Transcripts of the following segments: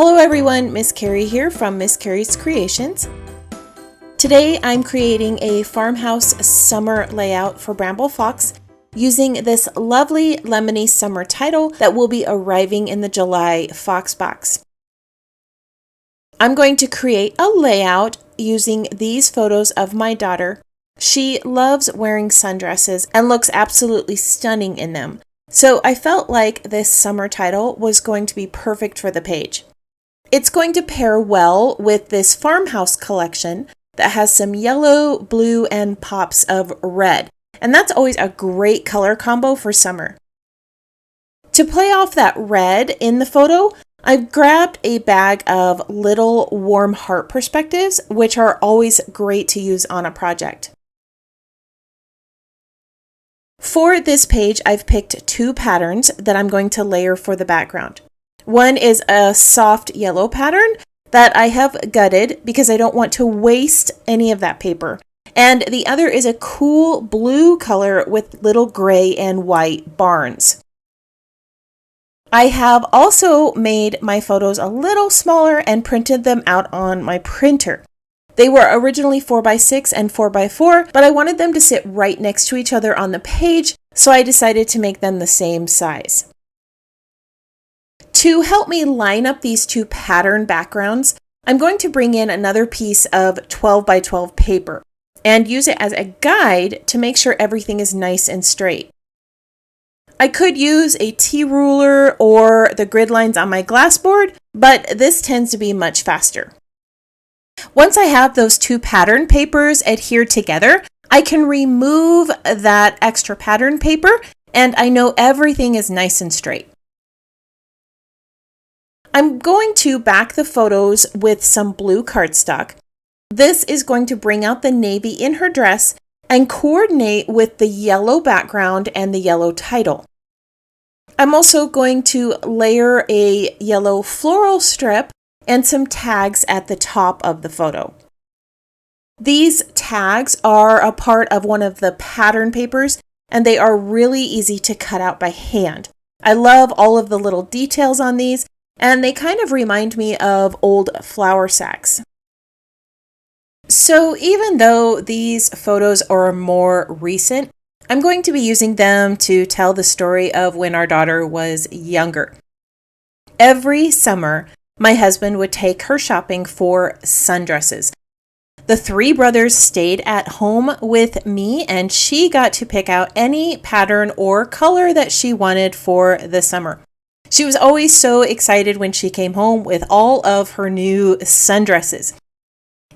Hello everyone, Miss Carrie here from Miss Carrie's Creations. Today I'm creating a farmhouse summer layout for Bramble Fox using this lovely lemony summer title that will be arriving in the July Fox box. I'm going to create a layout using these photos of my daughter. She loves wearing sundresses and looks absolutely stunning in them. So I felt like this summer title was going to be perfect for the page. It's going to pair well with this farmhouse collection that has some yellow, blue, and pops of red. And that's always a great color combo for summer. To play off that red in the photo, I've grabbed a bag of little warm heart perspectives, which are always great to use on a project. For this page, I've picked two patterns that I'm going to layer for the background. One is a soft yellow pattern that I have gutted because I don't want to waste any of that paper. And the other is a cool blue color with little gray and white barns. I have also made my photos a little smaller and printed them out on my printer. They were originally 4x6 and 4x4, but I wanted them to sit right next to each other on the page, so I decided to make them the same size. To help me line up these two pattern backgrounds, I'm going to bring in another piece of 12x12 paper and use it as a guide to make sure everything is nice and straight. I could use a T-ruler or the grid lines on my glass board, but this tends to be much faster. Once I have those two pattern papers adhered together, I can remove that extra pattern paper and I know everything is nice and straight. I'm going to back the photos with some blue cardstock. This is going to bring out the navy in her dress and coordinate with the yellow background and the yellow title. I'm also going to layer a yellow floral strip and some tags at the top of the photo. These tags are a part of one of the pattern papers and they are really easy to cut out by hand. I love all of the little details on these and they kind of remind me of old flour sacks. So even though these photos are more recent, I'm going to be using them to tell the story of when our daughter was younger. Every summer, my husband would take her shopping for sundresses. The three brothers stayed at home with me and she got to pick out any pattern or color that she wanted for the summer. She was always so excited when she came home with all of her new sundresses.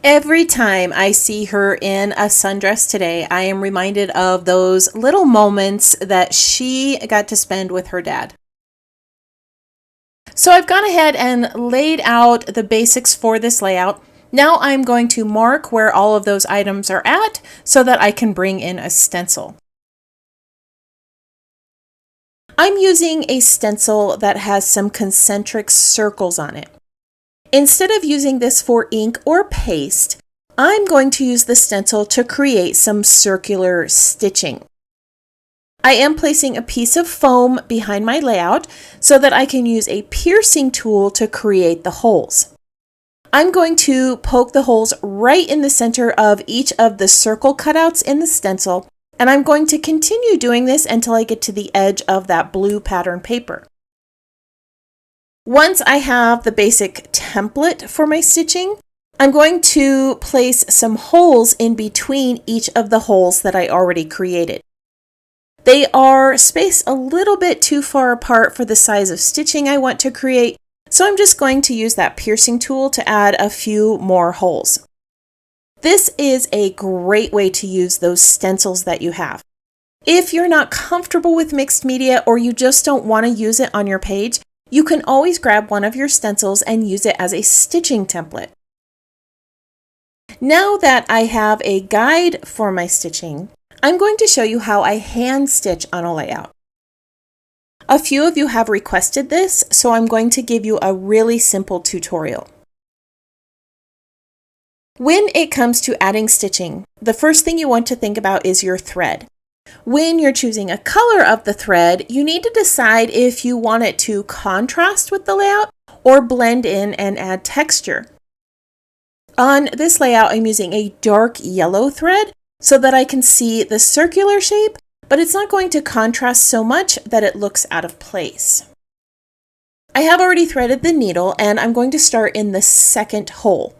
Every time I see her in a sundress today, I am reminded of those little moments that she got to spend with her dad. So I've gone ahead and laid out the basics for this layout. Now I'm going to mark where all of those items are at so that I can bring in a stencil. I'm using a stencil that has some concentric circles on it. Instead of using this for ink or paste, I'm going to use the stencil to create some circular stitching. I am placing a piece of foam behind my layout so that I can use a piercing tool to create the holes. I'm going to poke the holes right in the center of each of the circle cutouts in the stencil, and I'm going to continue doing this until I get to the edge of that blue pattern paper. Once I have the basic template for my stitching, I'm going to place some holes in between each of the holes that I already created. They are spaced a little bit too far apart for the size of stitching I want to create, so I'm just going to use that piercing tool to add a few more holes. This is a great way to use those stencils that you have. If you're not comfortable with mixed media or you just don't want to use it on your page, you can always grab one of your stencils and use it as a stitching template. Now that I have a guide for my stitching, I'm going to show you how I hand stitch on a layout. A few of you have requested this, so I'm going to give you a really simple tutorial. When it comes to adding stitching, the first thing you want to think about is your thread. When you're choosing a color of the thread, you need to decide if you want it to contrast with the layout or blend in and add texture. On this layout, I'm using a dark yellow thread so that I can see the circular shape, but it's not going to contrast so much that it looks out of place. I have already threaded the needle and I'm going to start in the second hole.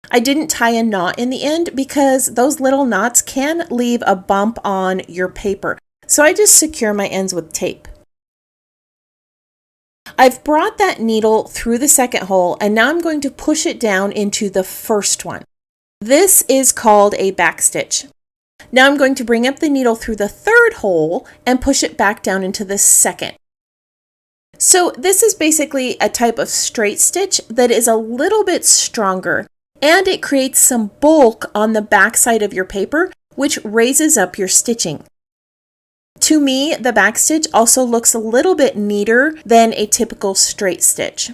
I didn't tie a knot in the end because those little knots can leave a bump on your paper, so I just secure my ends with tape. I've brought that needle through the second hole and now I'm going to push it down into the first one. This is called a backstitch. Now I'm going to bring up the needle through the third hole and push it back down into the second. So this is basically a type of straight stitch that is a little bit stronger, and it creates some bulk on the back side of your paper, which raises up your stitching. To me, the backstitch also looks a little bit neater than a typical straight stitch.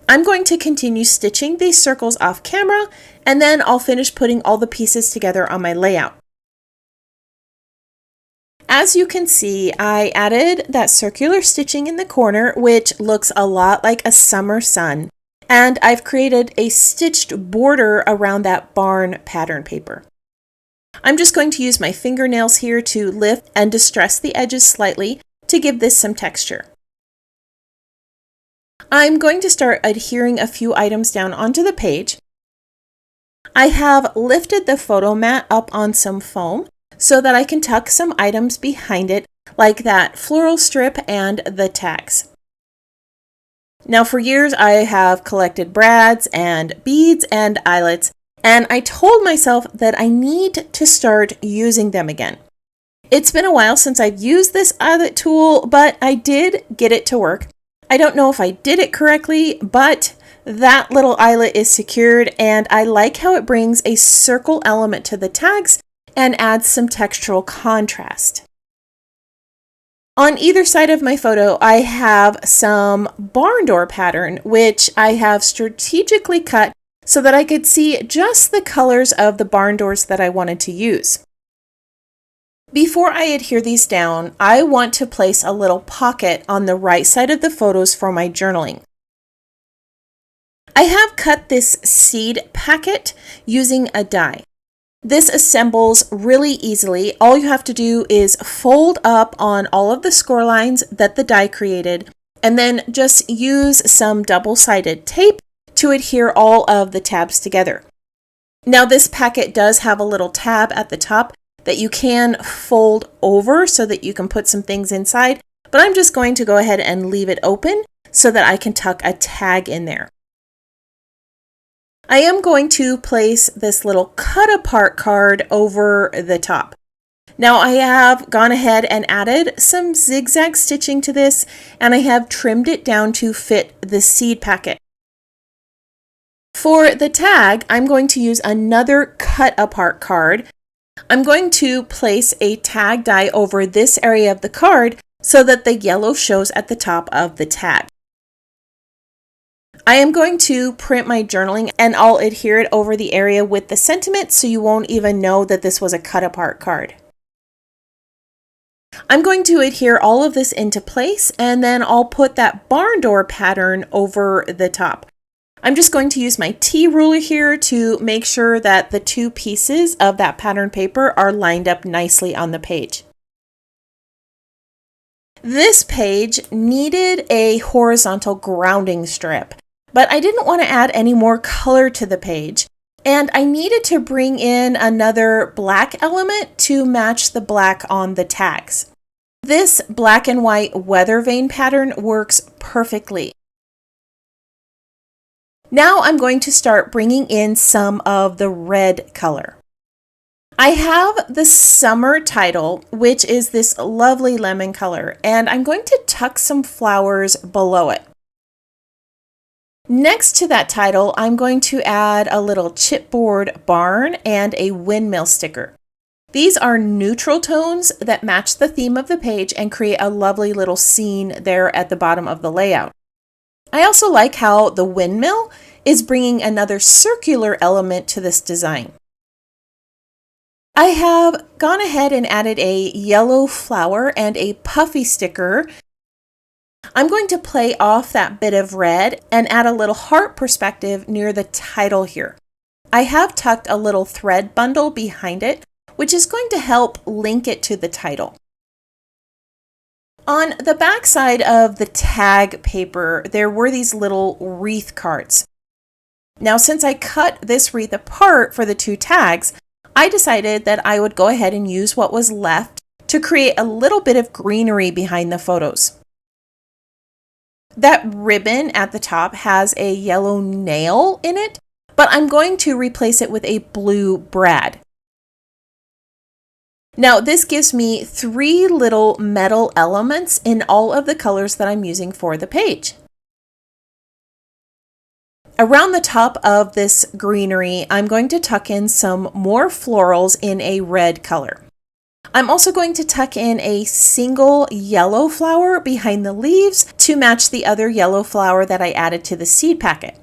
I'm going to continue stitching these circles off camera, and then I'll finish putting all the pieces together on my layout. As you can see, I added that circular stitching in the corner, which looks a lot like a summer sun, and I've created a stitched border around that barn pattern paper. I'm just going to use my fingernails here to lift and distress the edges slightly to give this some texture. I'm going to start adhering a few items down onto the page. I have lifted the photo mat up on some foam so that I can tuck some items behind it, like that floral strip and the tags. Now, for years I have collected brads and beads and eyelets, and I told myself that I need to start using them again. It's been a while since I've used this eyelet tool, but I did get it to work. I don't know if I did it correctly, but that little eyelet is secured, and I like how it brings a circle element to the tags and adds some textural contrast. On either side of my photo, I have some barn door pattern, which I have strategically cut so that I could see just the colors of the barn doors that I wanted to use. Before I adhere these down, I want to place a little pocket on the right side of the photos for my journaling. I have cut this seed packet using a die. This assembles really easily. All you have to do is fold up on all of the score lines that the die created, and then just use some double-sided tape to adhere all of the tabs together. Now, this packet does have a little tab at the top that you can fold over so that you can put some things inside, but I'm just going to go ahead and leave it open so that I can tuck a tag in there. I am going to place this little cut apart card over the top. Now, I have gone ahead and added some zigzag stitching to this, and I have trimmed it down to fit the seed packet. For the tag, I'm going to use another cut apart card. I'm going to place a tag die over this area of the card so that the yellow shows at the top of the tag. I am going to print my journaling and I'll adhere it over the area with the sentiment so you won't even know that this was a cut apart card. I'm going to adhere all of this into place, and then I'll put that barn door pattern over the top. I'm just going to use my T ruler here to make sure that the two pieces of that pattern paper are lined up nicely on the page. This page needed a horizontal grounding strip, but I didn't want to add any more color to the page, and I needed to bring in another black element to match the black on the tags. This black and white weather vane pattern works perfectly. Now I'm going to start bringing in some of the red color. I have the summer title, which is this lovely lemon color, and I'm going to tuck some flowers below it. Next to that title, I'm going to add a little chipboard barn and a windmill sticker. These are neutral tones that match the theme of the page and create a lovely little scene there at the bottom of the layout. I also like how the windmill is bringing another circular element to this design. I have gone ahead and added a yellow flower and a puffy sticker. I'm going to play off that bit of red and add a little heart perspective near the title here. I have tucked a little thread bundle behind it, which is going to help link it to the title. On the back side of the tag paper, there were these little wreath cards. Now, since I cut this wreath apart for the two tags, I decided that I would go ahead and use what was left to create a little bit of greenery behind the photos. That ribbon at the top has a yellow nail in it, but I'm going to replace it with a blue brad. Now, this gives me 3 little metal elements in all of the colors that I'm using for the page. Around the top of this greenery, I'm going to tuck in some more florals in a red color. I'm also going to tuck in a single yellow flower behind the leaves to match the other yellow flower that I added to the seed packet.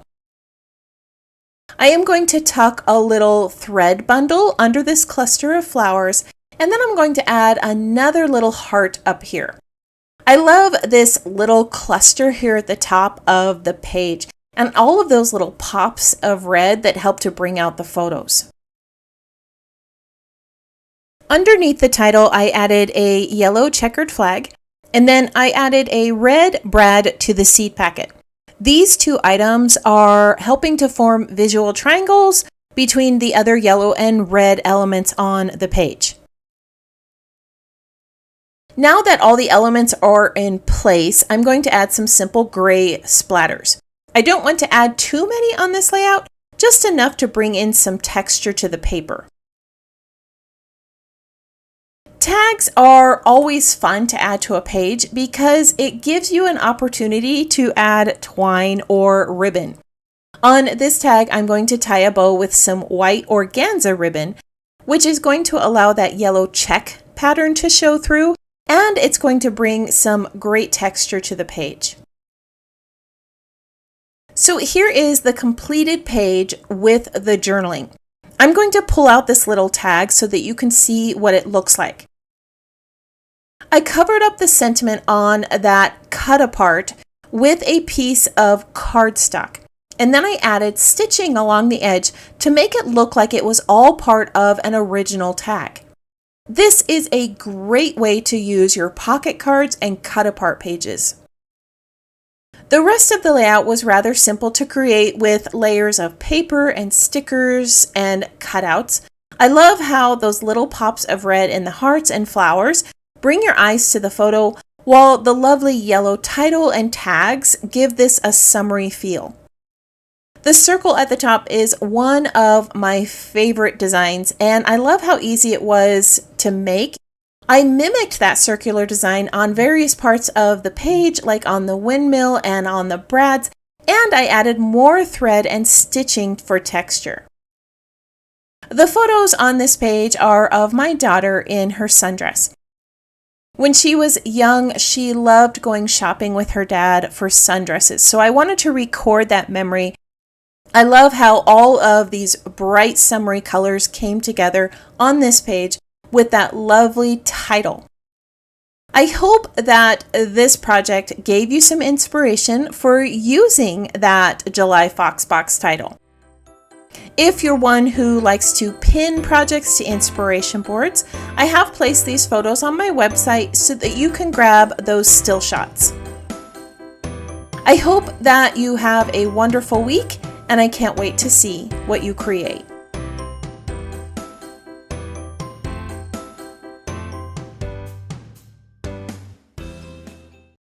I am going to tuck a little thread bundle under this cluster of flowers, and then I'm going to add another little heart up here. I love this little cluster here at the top of the page and all of those little pops of red that help to bring out the photos. Underneath the title, I added a yellow checkered flag, and then I added a red brad to the seed packet. These 2 items are helping to form visual triangles between the other yellow and red elements on the page. Now that all the elements are in place, I'm going to add some simple gray splatters. I don't want to add too many on this layout, just enough to bring in some texture to the paper. Tags are always fun to add to a page because it gives you an opportunity to add twine or ribbon. On this tag, I'm going to tie a bow with some white organza ribbon, which is going to allow that yellow check pattern to show through, and it's going to bring some great texture to the page. So here is the completed page with the journaling. I'm going to pull out this little tag so that you can see what it looks like. I covered up the sentiment on that cut apart with a piece of cardstock, and then I added stitching along the edge to make it look like it was all part of an original tag. This is a great way to use your pocket cards and cut apart pages. The rest of the layout was rather simple to create with layers of paper and stickers and cutouts. I love how those little pops of red in the hearts and flowers bring your eyes to the photo, while the lovely yellow title and tags give this a summery feel. The circle at the top is one of my favorite designs, and I love how easy it was to make. I mimicked that circular design on various parts of the page, like on the windmill and on the brads, and I added more thread and stitching for texture. The photos on this page are of my daughter in her sundress. When she was young, she loved going shopping with her dad for sundresses, so I wanted to record that memory. I love how all of these bright summery colors came together on this page with that lovely title. I hope that this project gave you some inspiration for using that July Foxbox title. If you're one who likes to pin projects to inspiration boards, I have placed these photos on my website so that you can grab those still shots. I hope that you have a wonderful week, and I can't wait to see what you create.